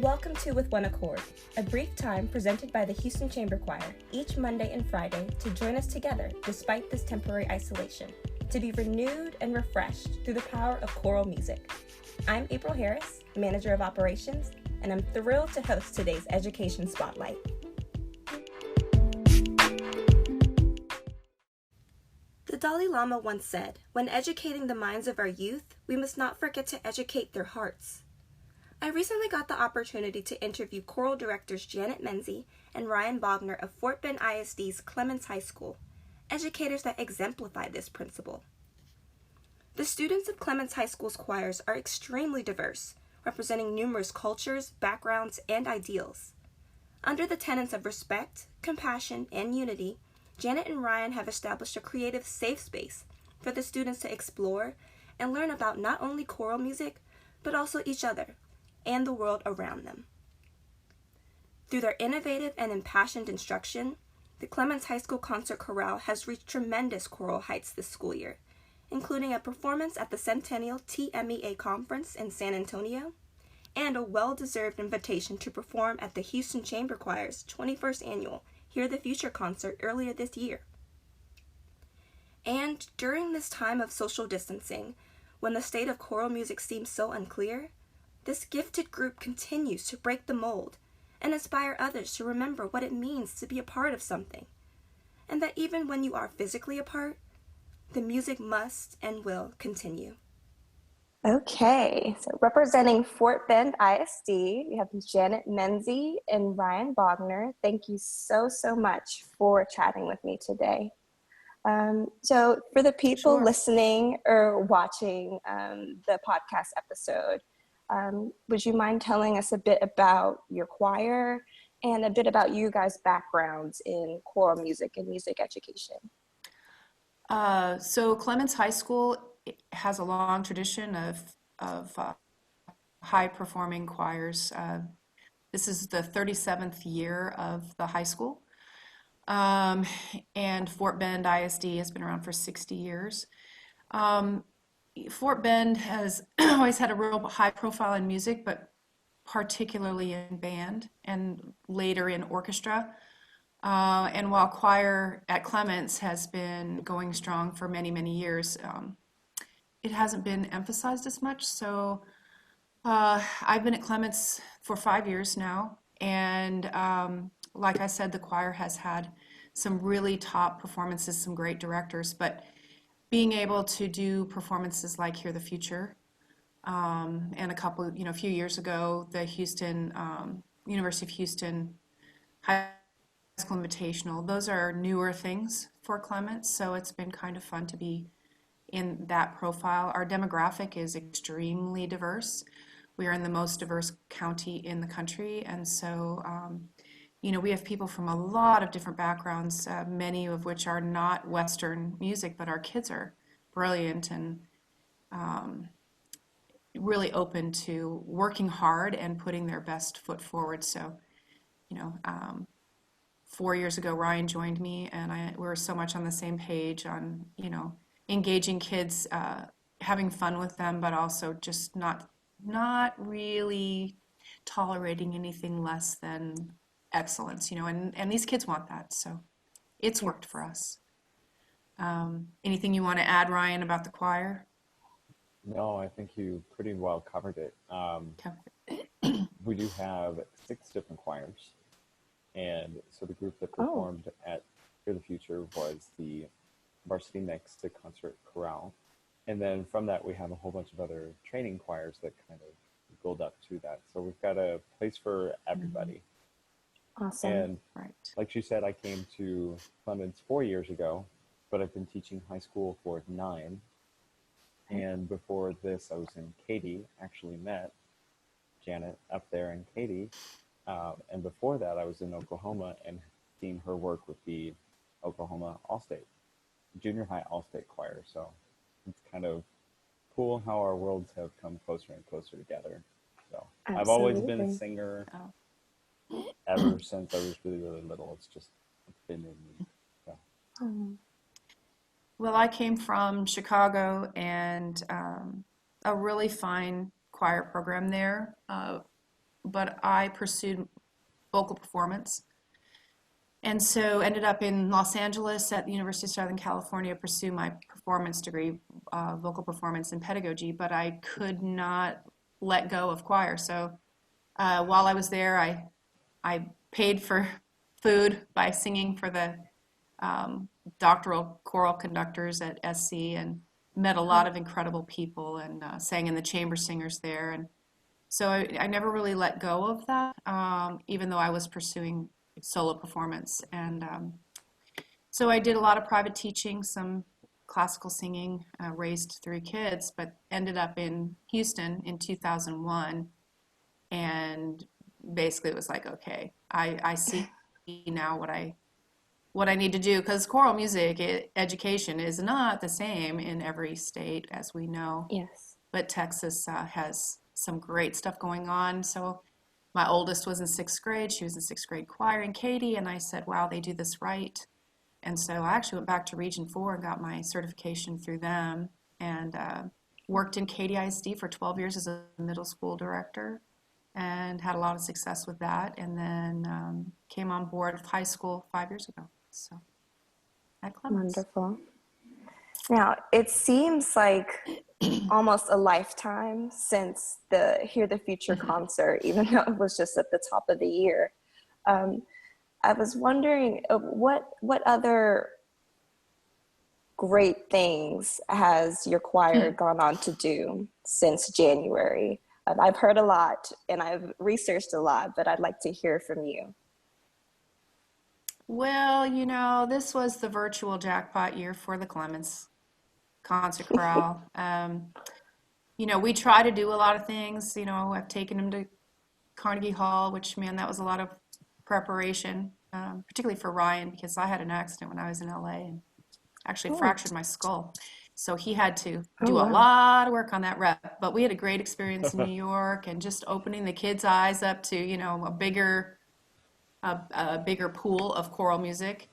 Welcome to With One Accord, a brief time presented by the Houston Chamber Choir each Monday and Friday to join us together despite this temporary isolation, to be renewed and refreshed through the power of choral music. I'm April Harris, Manager of Operations, and I'm thrilled to host today's Education Spotlight. The Dalai Lama once said, "When educating the minds of our youth, we must not forget to educate their hearts." I recently got the opportunity to interview choral directors Janet Menzie and Ryan Bogner of Fort Bend ISD's Clements High School, educators that exemplify this principle. The students of Clements High School's choirs are extremely diverse, representing numerous cultures, backgrounds, and ideals. Under the tenets of respect, compassion, and unity, Janet and Ryan have established a creative safe space for the students to explore and learn about not only choral music, but also each other and the world around them. Through their innovative and impassioned instruction, the Clements High School Concert Chorale has reached tremendous choral heights this school year, including a performance at the Centennial TMEA Conference in San Antonio, and a well-deserved invitation to perform at the Houston Chamber Choir's 21st annual Hear the Future concert earlier this year. And during this time of social distancing, when the state of choral music seems so unclear, this gifted group continues to break the mold and inspire others to remember what it means to be a part of something, and that even when you are physically apart, the music must and will continue. Okay, so representing Fort Bend ISD, we have Janet Menzie and Ryan Bogner. Thank you so much for chatting with me today. So for the people listening or watching the podcast episode, would you mind telling us a bit about your choir and a bit about you guys' backgrounds in choral music and music education? So Clements High School has a long tradition of high-performing choirs. This is the 37th year of the high school. And Fort Bend ISD has been around for 60 years. Fort Bend has always had a real high profile in music, but particularly in band and later in orchestra. And while choir at Clements has been going strong for many years, it hasn't been emphasized as much. So I've been at Clements for 5 years now. And like I said, the choir has had some really top performances, some great directors, but being able to do performances like Hear the Future, and a few years ago, the University of Houston High School Invitational, those are newer things for Clements, so it's been kind of fun to be in that profile. Our demographic is extremely diverse. We are in the most diverse county in the country, and so we have people from a lot of different backgrounds, many of which are not Western music, but our kids are brilliant and really open to working hard and putting their best foot forward. So, 4 years ago, Ryan joined me, and we were so much on the same page on, engaging kids, having fun with them, but also just not really tolerating anything less than excellence, and these kids want that, so it's worked for us. Anything you want to add, Ryan, about the choir? No, I think you pretty well covered it. We do have 6 different choirs, and so the group that performed at Hear the Future was the varsity mix, the concert chorale, and then from that we have a whole bunch of other training choirs that kind of build up to that. So we've got a place for everybody. Awesome. And like you said, I came to Clements 4 years ago, but I've been teaching high school for 9. And before this, I was in Katy, actually met Janet up there in Katy. And before that, I was in Oklahoma and seen her work with the Oklahoma All-State, Junior High All-State Choir. So it's kind of cool how our worlds have come closer and closer together. So Absolutely. I've always been a singer ever since I was really little. It's been in me. So. Well, I came from Chicago and a really fine choir program there. but I pursued vocal performance. And so ended up in Los Angeles at the University of Southern California, pursue my performance degree, vocal performance and pedagogy, but I could not let go of choir. So while I was there, I paid for food by singing for the doctoral choral conductors at SC and met a lot of incredible people and sang in the chamber singers there. And so I never really let go of that, even though I was pursuing solo performance. And so I did a lot of private teaching, some classical singing, raised 3 kids, but ended up in Houston in 2001. And basically it was like, okay, I see now what I need to do, because choral music education is not the same in every state, as we know. Yes. But Texas has some great stuff going on. So my oldest was in 6th grade. She was in 6th grade choir in Katy, and I said, wow, they do this right. And so I actually went back to Region 4 and got my certification through them, and worked in Katy ISD for 12 years as a middle school director, and had a lot of success with that, and then came on board with high school 5 years ago. So at Clements. Wonderful. Now, it seems like almost a lifetime since the Hear the Future concert, even though it was just at the top of the year. I was wondering what other great things has your choir gone on to do since January? I've heard a lot and I've researched a lot, but I'd like to hear from you. Well, this was the virtual jackpot year for the Clements concert chorale. We try to do a lot of things. I've taken them to Carnegie Hall, which, man, that was a lot of preparation, particularly for Ryan, because I had an accident when I was in LA and actually fractured my skull. So he had to do a lot of work on that rep. But we had a great experience in New York, and just opening the kids' eyes up to, a bigger pool of choral music.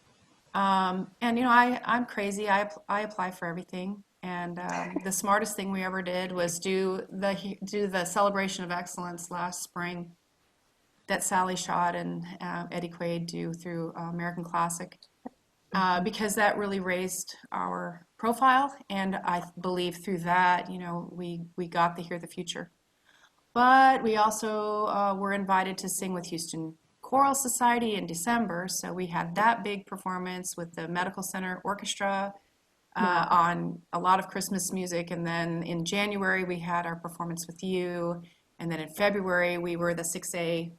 And I'm crazy. I apply for everything. And the smartest thing we ever did was do the Celebration of Excellence last spring that Sally Schott and Eddie Quaid do through American Classic, because that really raised our profile. And I believe through that, we got to hear the future. But we also were invited to sing with Houston Choral Society in December, so we had that big performance with the Medical Center Orchestra on a lot of Christmas music, and then in January we had our performance with you, and then in February we were the 6A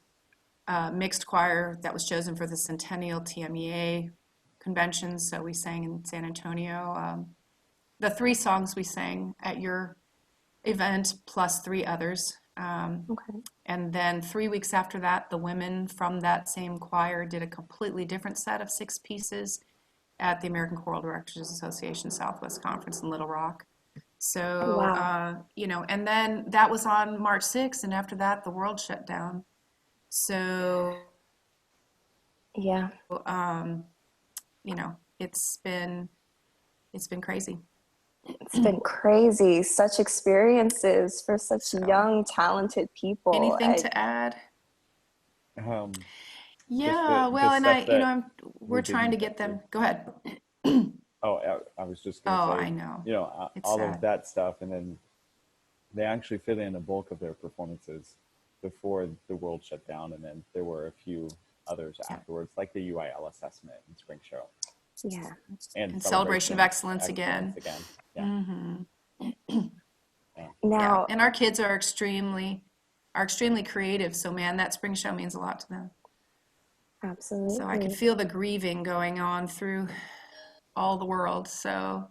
mixed choir that was chosen for the Centennial TMEA convention, so we sang in San Antonio. The 3 songs we sang at your event, plus 3 others. And then 3 weeks after that, the women from that same choir did a completely different set of 6 pieces at the American Choral Directors Association Southwest Conference in Little Rock. So, and then that was on March 6th, and after that, the world shut down. So, Yeah. It's been crazy. It's been crazy. Such experiences for such young, talented people. Anything to add? Yeah, we're trying to get them. Go ahead. I was just going to say, I know. It's all sad. of that stuff, and then they actually fit in a bulk of their performances before the world shut down, and then there were a few others afterwards, like the UIL assessment and spring show. Yeah. And Celebration of Excellence again. Yeah. Mm-hmm. Now, and our kids are extremely creative. So, man, that spring show means a lot to them. Absolutely. So I could feel the grieving going on through all the world. So.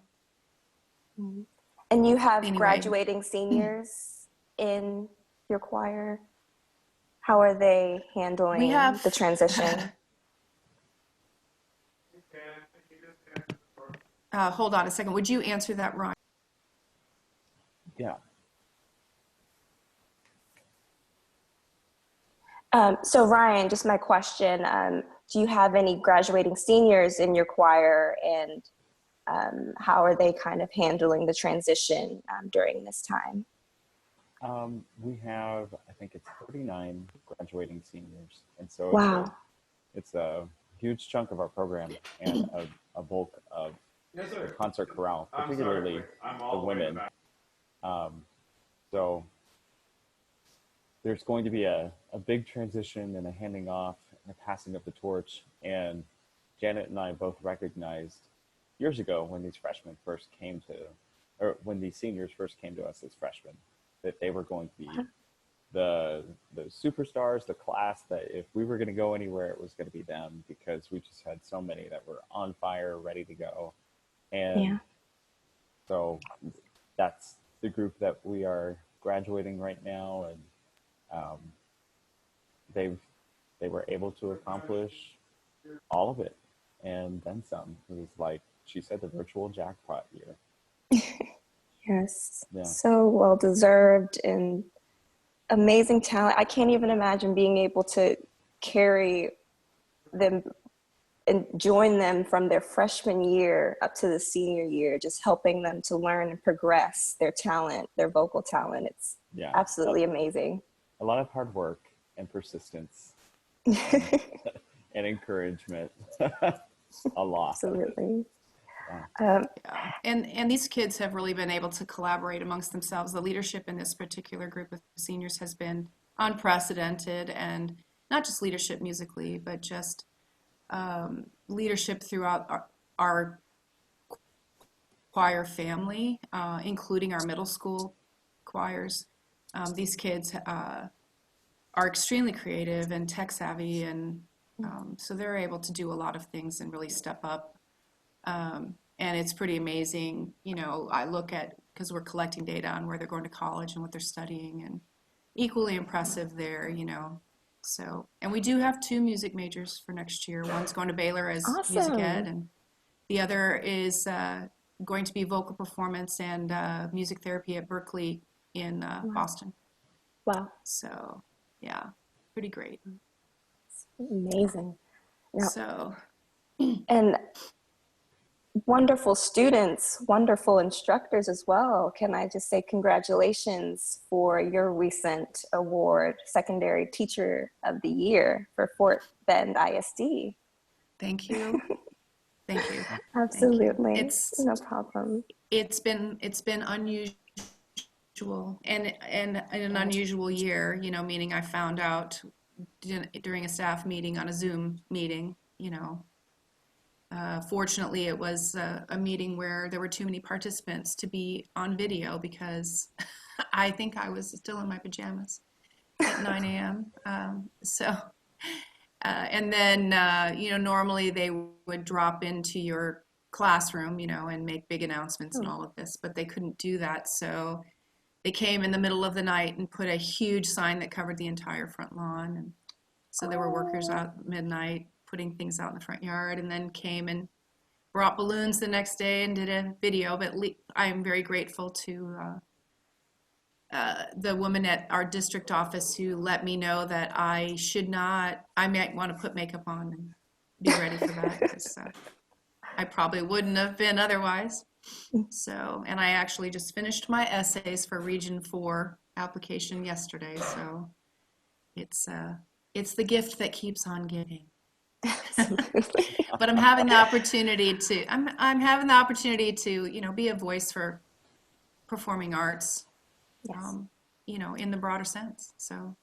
And you have graduating seniors in your choir. How are they handling the transition? Hold on a second. Would you answer that, Ryan? Yeah. So Ryan, just my question, do you have any graduating seniors in your choir, and how are they kind of handling the transition during this time? We have, I think it's 39 graduating seniors, and so Wow. it's a huge chunk of our program and a bulk of the concert chorale, particularly the women. Um, so there's going to be a big transition and a handing off and a passing of the torch. And Janet and I both recognized years ago when these freshmen first came to, or when these seniors first came to us as freshmen, that they were going to be the superstars, the class that if we were going to go anywhere, it was going to be them, because we just had so many that were on fire, ready to go. And Yeah. so that's the group that we are graduating right now, and um, they were able to accomplish all of it and then some. It was like she said, the virtual jackpot year. Yes. Yeah. So well deserved and amazing talent. I can't even imagine being able to carry them and join them from their freshman year up to the senior year, just helping them to learn and progress their talent, their vocal talent. It's Yeah. absolutely amazing. A lot of hard work and persistence and, and encouragement. A lot. Absolutely. Yeah. And these kids have really been able to collaborate amongst themselves. The leadership in this particular group of seniors has been unprecedented, and not just leadership musically, but just leadership throughout our choir family, including our middle school choirs. These kids are extremely creative and tech savvy, and so they're able to do a lot of things and really step up. And it's pretty amazing. You know, I look at, because we're collecting data on where they're going to college and what they're studying, and equally impressive there, you know. So, and we do have 2 music majors for next year. One's going to Baylor as music ed, Awesome. and the other is going to be vocal performance and music therapy at Berkeley in Boston. Wow. So, yeah, pretty great. Amazing. Now, So, and wonderful students, wonderful instructors as well. Can I just say congratulations for your recent award, Secondary Teacher of the Year for Fort Bend ISD. thank you. Thank you. Absolutely. It's No problem. it's been unusual and an unusual year, you know, meaning I found out during a staff meeting on a Zoom meeting, you know. Fortunately, it was a meeting where there were too many participants to be on video, because I think I was still in my pajamas at 9 a.m. And then, you know, normally they would drop into your classroom, you know, and make big announcements and all of this, but they couldn't do that. So they came in the middle of the night and put a huge sign that covered the entire front lawn. And so there were workers out at midnight putting things out in the front yard, and then came and brought balloons the next day and did a video. But I'm very grateful to the woman at our district office who let me know that I might want to put makeup on and be ready for that, because I probably wouldn't have been otherwise. So, and I actually just finished my essays for Region 4 application yesterday. So it's the gift that keeps on giving. But I'm having the opportunity to, you know, be a voice for performing arts, Yes. you know, in the broader sense. So,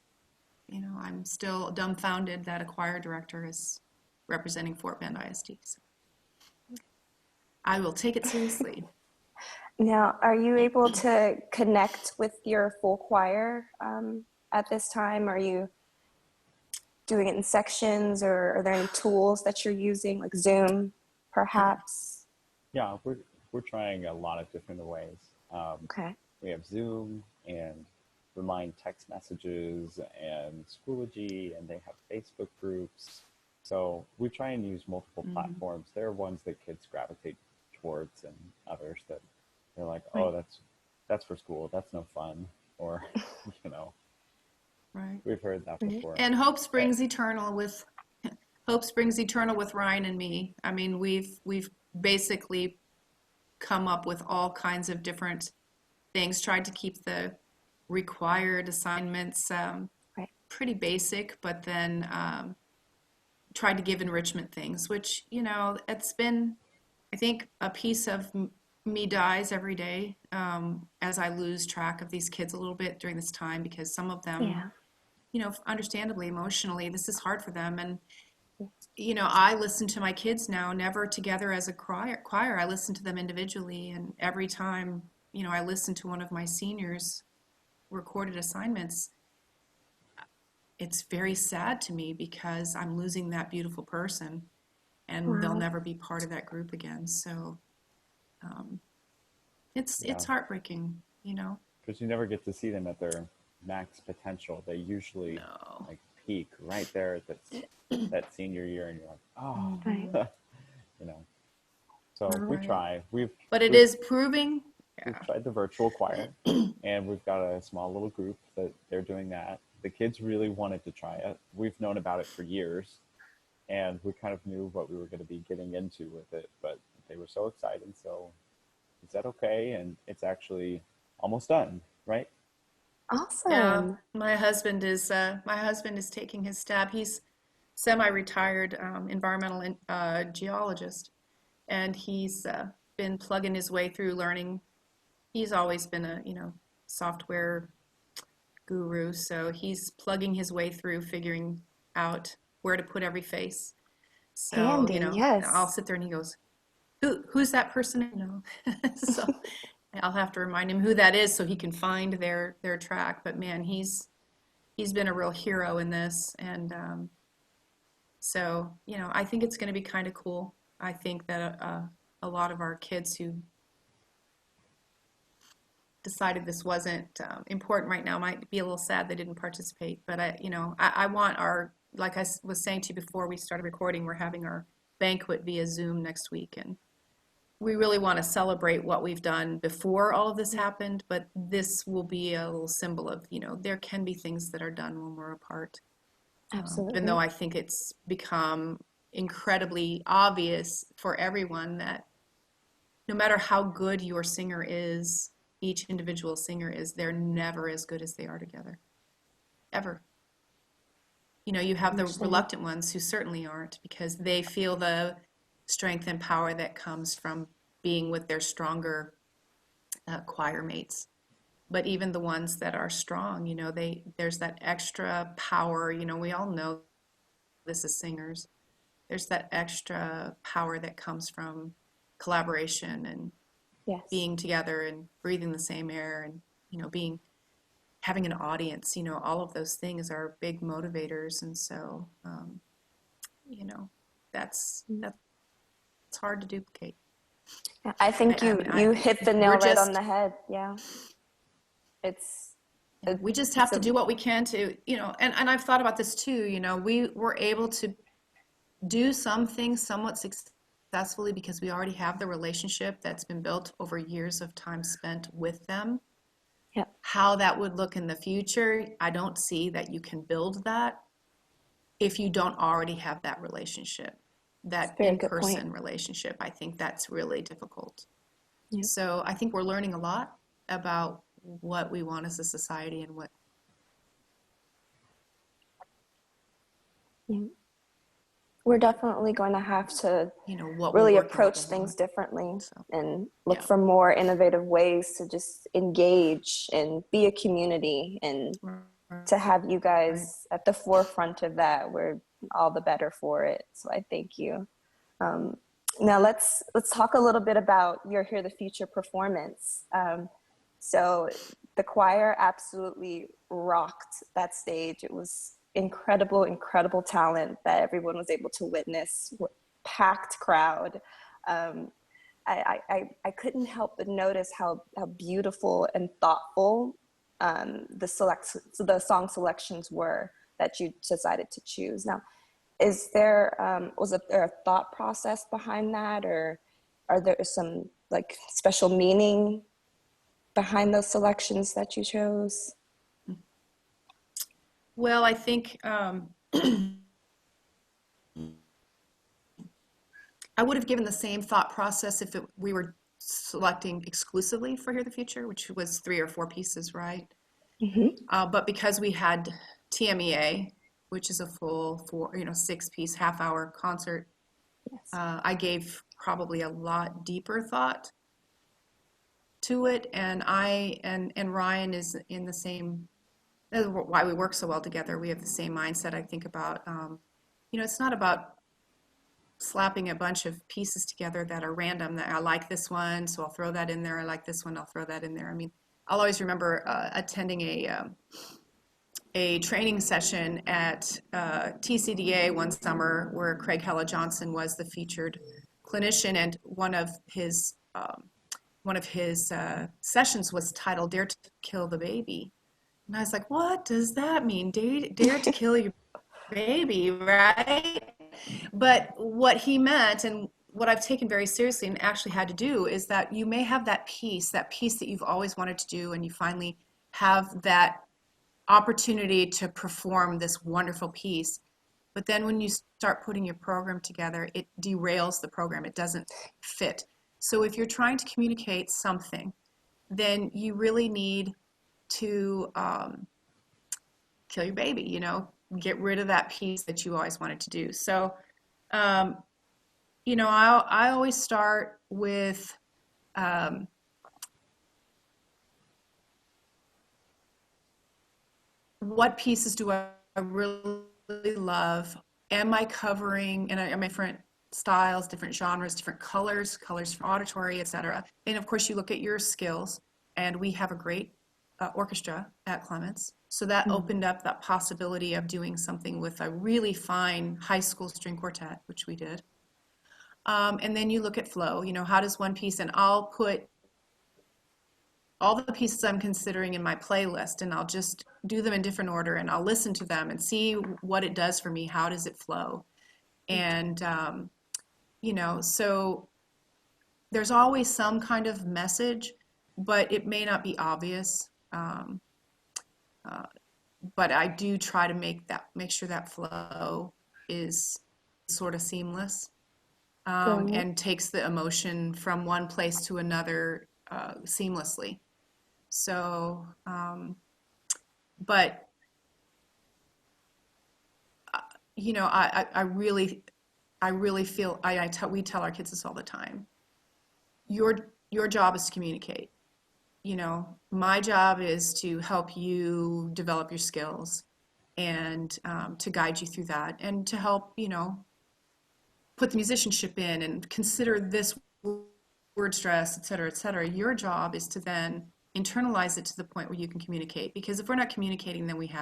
you know, I'm still dumbfounded that a choir director is representing Fort Bend ISD. So I will take it seriously. Now, are you able to connect with your full choir at this time? Are you doing it in sections, or are there any tools that you're using, like Zoom, perhaps? Yeah, we're trying a lot of different ways. Okay. We have Zoom and Remind text messages and Schoology, and they have Facebook groups. So we try and use multiple platforms. There are ones that kids gravitate towards, and others that they're like, oh, that's for school. That's no fun. Or, you know, Right. we've heard that before. And Hope Springs Eternal with Ryan and me. I mean, we've basically come up with all kinds of different things, tried to keep the required assignments, Right. pretty basic, but then tried to give enrichment things, which, it's been, I think, a piece of me dies every day, as I lose track of these kids a little bit during this time, because some of them, Yeah. understandably, emotionally, this is hard for them. And, I listen to my kids now, never together as a choir. I listen to them individually. And every time, I listen to one of my seniors' recorded assignments, it's very sad to me because I'm losing that beautiful person and they'll Wow. never be part of that group again. So um, Yeah, it's heartbreaking, you know. because you never get to see them at their max potential. They usually No. like peak right there at that senior year, and you're like, Right. oh, you know. So we Right. try. We've But it we've is proving, we've yeah. tried the virtual choir, and we've got a small little group that they're doing that. The kids really wanted to try it. We've known about it for years, and we kind of knew what we were going to be getting into with it, but they were so excited. So is that okay? And it's actually almost done, right? Yeah, Awesome. my husband is taking his stab. He's semi-retired environmental geologist, and he's been plugging his way through learning. He's always been a, software guru, so he's plugging his way through figuring out where to put every face. So, Handy. I'll Yes. sit there and he goes, who's that person? So I'll have to remind him who that is so he can find their track. But man, he's been a real hero in this, and so I think it's going to be kind of cool. I think that a lot of our kids who decided this wasn't important right now might be a little sad they didn't participate. But I want our, like I was saying to you before we started recording, we're having our banquet via Zoom next week, and we really want to celebrate what we've done before all of this happened, but this will be a little symbol of, there can be things that are done when we're apart. Even though Absolutely. I think it's become incredibly obvious for everyone that no matter how good your singer is, each individual singer is, they're never as good as they are together. Ever. You have the Understand. reluctant ones who certainly aren't because they feel the strength and power that comes from being with their stronger choir mates. But even the ones that are strong, there's that extra power. We all know this as singers. There's that extra power that comes from collaboration and Yes. being together and breathing the same air and being having an audience. All of those things are big motivators, and so you know that's hard to duplicate. I I, think I you mean, you hit the we're nail right on just the head. Yeah. It's we just it's have to a do what we can to, and I've thought about this too. We were able to do some things somewhat successfully because we already have the relationship that's been built over years of time spent with them. yeah, How that would look in the future, I don't see that you can build that if you don't already have that relationship, it's a that very good point. in-person relationship. I think that's really difficult. Yeah. So I think we're learning a lot about what we want as a society and what, Yeah. We're definitely going to have to what will really work and what approach will things not. differently So, and look yeah. for more innovative ways to just engage and be a community, and to have you Right. guys at the forefront of that, we're all the better for it. So I thank you. Um, Now let's talk a little bit about your Hear the Future performance. So the choir absolutely rocked that stage. It was incredible, incredible talent that everyone was able to witness. Packed crowd. Um, I couldn't help but notice how beautiful and thoughtful the song selections were that you decided to choose. Now, was there a thought process behind that, or are there some like special meaning behind those selections that you chose? Well, I think I would have given the same thought process if we were selecting exclusively for Hear the Future, which was 3 or 4 pieces, right? But because we had TMEA, which is a full 6-piece half-hour concert, Yes. I gave probably a lot deeper thought to it, and Ryan is in the same. That's why we work so well together. We have the same mindset. I think about, it's not about slapping a bunch of pieces together that are random. That I like this one, so I'll throw that in there. I like this one, I'll throw that in there. I mean, I'll always remember attending a training session at TCDA one summer where Craig Hella Johnson was the featured clinician, and one of his sessions was titled "Dare to Kill the Baby," and I was like, "What does that mean? Dare to kill your baby, right?" But what he meant, and what I've taken very seriously and actually had to do, is that you may have that piece that you've always wanted to do, and you finally have that opportunity to perform this wonderful piece. But then when you start putting your program together, it derails the program. It doesn't fit. So if you're trying to communicate something, then you really need to kill your baby, get rid of that piece that you always wanted to do. So, I always start with what pieces do I really love? Am I covering, and am I different styles, different genres, different colors from auditory, etc. And of course, you look at your skills, and we have a great orchestra at Clements. So that opened up that possibility of doing something with a really fine high school string quartet, which we did. And then you look at flow, how does one piece, and I'll put all the pieces I'm considering in my playlist, and I'll just do them in different order, and I'll listen to them and see what it does for me. How does it flow? And, so there's always some kind of message, but it may not be obvious. But I do try to make sure that flow is sort of seamless, and takes the emotion from one place to another seamlessly. So, but I really feel we tell our kids this all the time. Your job is to communicate. My job is to help you develop your skills, and to guide you through that, and to help put the musicianship in and consider this word stress, et cetera, et cetera. Your job is to then internalize it to the point where you can communicate. Because if we're not communicating, then we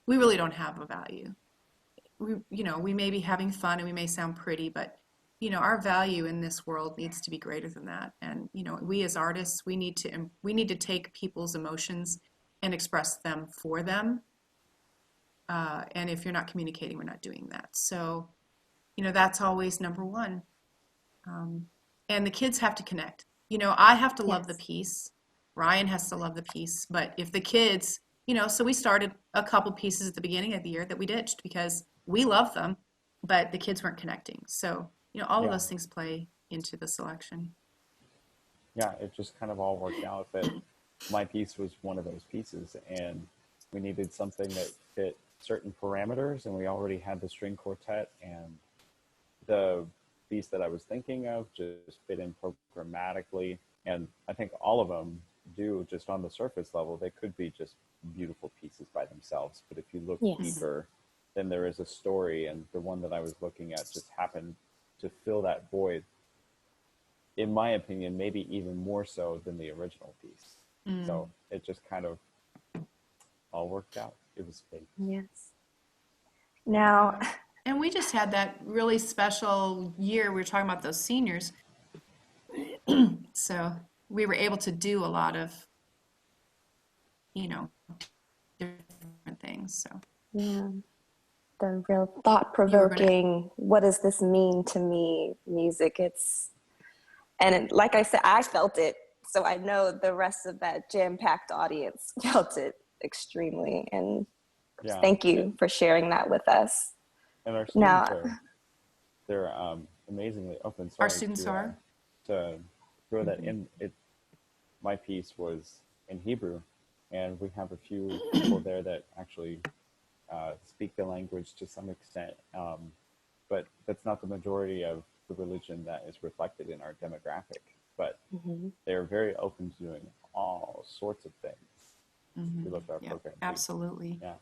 really don't have a value. We may be having fun and we may sound pretty, but our value in this world needs to be greater than that. And we as artists, we need to take people's emotions and express them for them. And if you're not communicating, we're not doing that. So, that's always number one. And the kids have to connect. I have to love the piece. Ryan has to love the piece. But if the kids, so we started a couple pieces at the beginning of the year that we ditched because we love them, but the kids weren't connecting. So, all of those things play into the selection. Yeah, it just kind of all worked out that my piece was one of those pieces, and we needed something that fit certain parameters, and we already had the string quartet, and the piece that I was thinking of just fit in programmatically. And I think all of them do, just on the surface level. They could be just beautiful pieces by themselves, but if you look deeper, then there is a story, and the one that I was looking at just happened to fill that void, in my opinion, maybe even more so than the original piece. So it just kind of all worked out. It was fate. Yes. Now, and we just had that really special year. We were talking about those seniors. So we were able to do a lot of, different things. So yeah, the real thought-provoking, what does this mean to me, music. Like I said, I felt it. So I know the rest of that jam-packed audience felt it extremely. And thank you for sharing that with us. And our students they're amazingly open. Sorry, our students to throw that in. My piece was in Hebrew, and we have a few people there that actually speak the language to some extent, but that's not the majority of the religion that is reflected in our demographic. But they're very open to doing all sorts of things. We love our Yeah, program. absolutely. Yeah.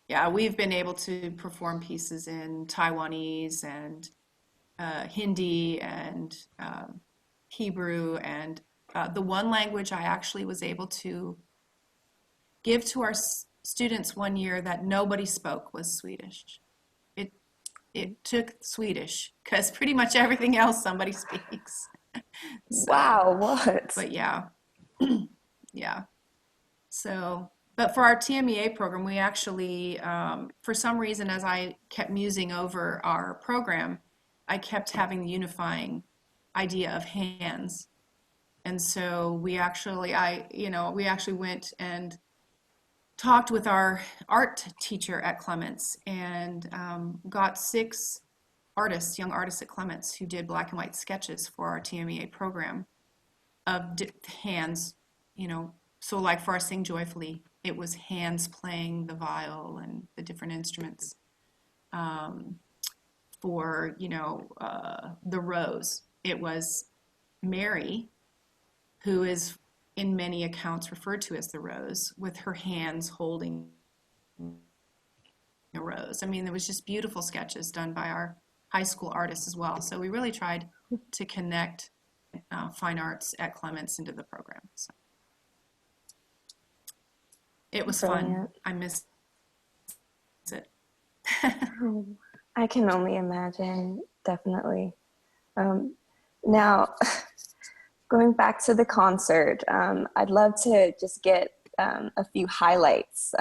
Yeah, we've been able to perform pieces in Taiwanese and Hindi and Hebrew, and the one language I actually was able to give to our students one year that nobody spoke was Swedish. It took Swedish because pretty much everything else somebody speaks. So, Wow, what? but yeah, yeah. So, but for our TMEA program, we actually, for some reason, as I kept musing over our program, I kept having the unifying idea of hands. And so we actually, we actually went and talked with our art teacher at Clements and got 6 artists, young artists at Clements, who did black and white sketches for our TMEA program of hands, so like for our Sing Joyfully, it was hands playing the viol and the different instruments. For, the Rose, it was Mary, who is in many accounts referred to as the Rose, with her hands holding a rose. I mean, there was just beautiful sketches done by our high school artists as well. So we really tried to connect fine arts at Clements into the program. So it was fun. I missed it. I can only imagine, definitely. Now, going back to the concert, I'd love to just get a few highlights,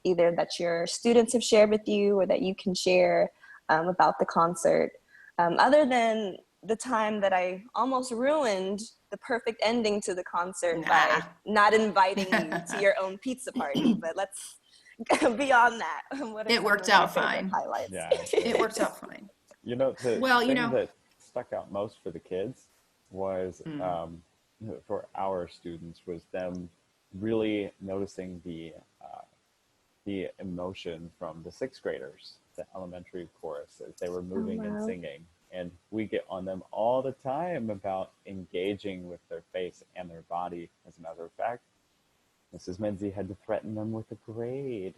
either that your students have shared with you or that you can share about the concert. Other than the time that I almost ruined the perfect ending to the concert by not inviting you to your own pizza party, but let's beyond that. What are It some worked of your out favorite fine. highlights? Yeah. It worked out fine. The Well, thing that stuck out most for the kids was for our students was them really noticing the emotion from the 6th graders, the elementary chorus, as they were moving and singing. And we get on them all the time about engaging with their face and their body. As a matter of fact, Mrs. Menzie had to threaten them with a grade.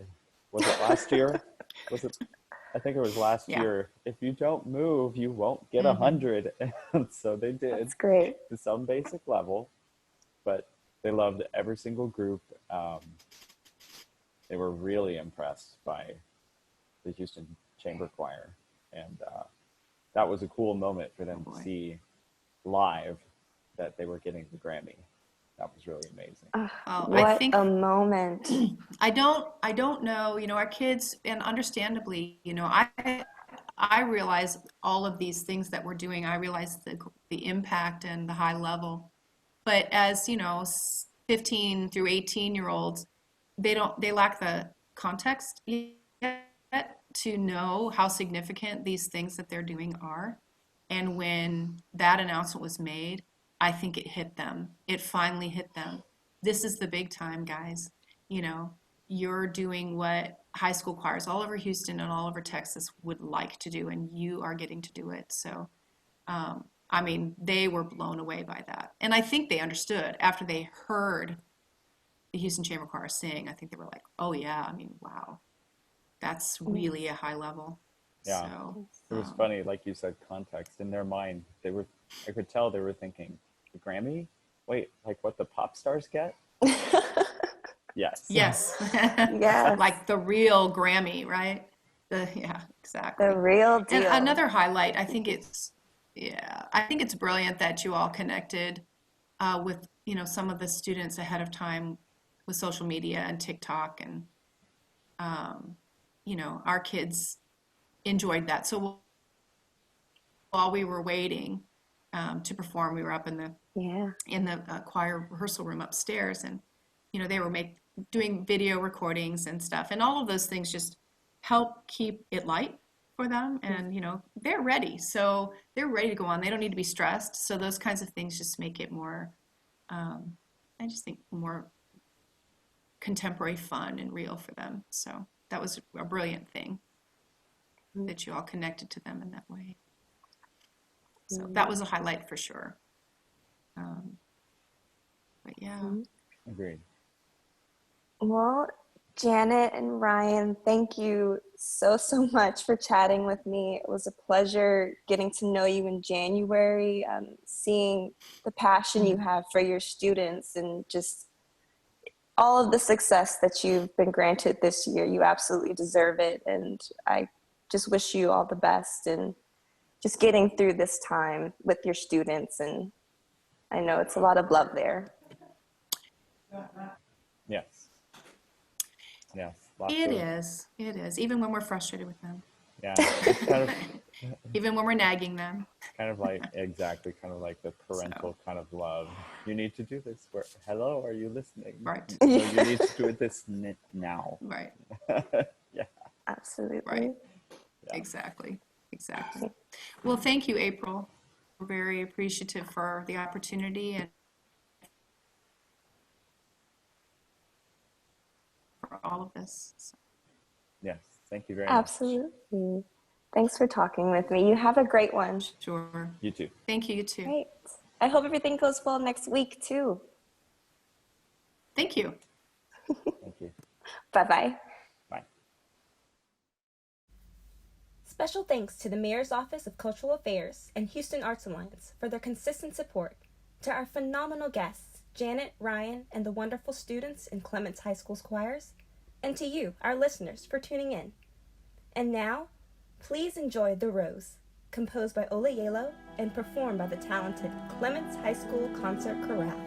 Was it last year? I think it was last year. If you don't move, you won't get 100. And so they did. That's great. To some basic level, but they loved every single group. They were really impressed by the Houston Chamber Choir, and that was a cool moment for them to see live that they were getting the Grammy. That was really amazing. What a moment. I don't know, our kids, and understandably, I realize all of these things that we're doing. I realize the impact and the high level. But as, 15 through 18-year-olds, they lack the context yet to know how significant these things that they're doing are. And when that announcement was made, I think it hit them. It finally hit them. This is the big time, guys. You're doing what high school choirs all over Houston and all over Texas would like to do, and you are getting to do it. So, they were blown away by that. And I think they understood after they heard the Houston Chamber Choir sing. I think they were like, oh yeah, wow, that's really a high level. Yeah. So, it was funny, like you said, context. In their mind, I could tell they were thinking, the Grammy? Wait, like what the pop stars get? Yes. Yes. Yes. Like the real Grammy, right? Yeah, exactly. The real deal. And another highlight, I think it's brilliant that you all connected with, some of the students ahead of time with social media and TikTok, and, our kids enjoyed that. So while we were waiting to perform, we were up in the choir rehearsal room upstairs, and they were doing video recordings and stuff, and all of those things just help keep it light for them, and they're ready, so they're ready to go on. They don't need to be stressed, so those kinds of things just make it more I just think more contemporary fun and real for them. So that was a brilliant thing that you all connected to them in that way. So that was a highlight for sure. But yeah. Agreed. Well, Janet and Ryan, thank you so much for chatting with me. It was a pleasure getting to know you in January, seeing the passion you have for your students and just all of the success that you've been granted this year. You absolutely deserve it. And I just wish you all the best and just getting through this time with your students. And I know it's a lot of love there. Yes. Yes. It is. Even when we're frustrated with them. Yeah. It's kind of Even when we're nagging them. kind of like the parental kind of love. You need to do this. Hello, are you listening? Right. No, you need to do this now. Right. Yeah. Absolutely. Right. Yeah. Exactly. Well, thank you, April. We're very appreciative for the opportunity and for all of this. So. Yes. Thank you very much. Absolutely. Thanks for talking with me. You have a great one. Sure. You too. Thank you, you too. Great. I hope everything goes well next week too. Thank you. Thank you. Bye-bye. Bye. Special thanks to the Mayor's Office of Cultural Affairs and Houston Arts Alliance for their consistent support, to our phenomenal guests, Janet, Ryan, and the wonderful students in Clements High School's choirs, and to you, our listeners, for tuning in. And now, please enjoy The Rose, composed by Ola Yelo and performed by the talented Clements High School Concert Chorale.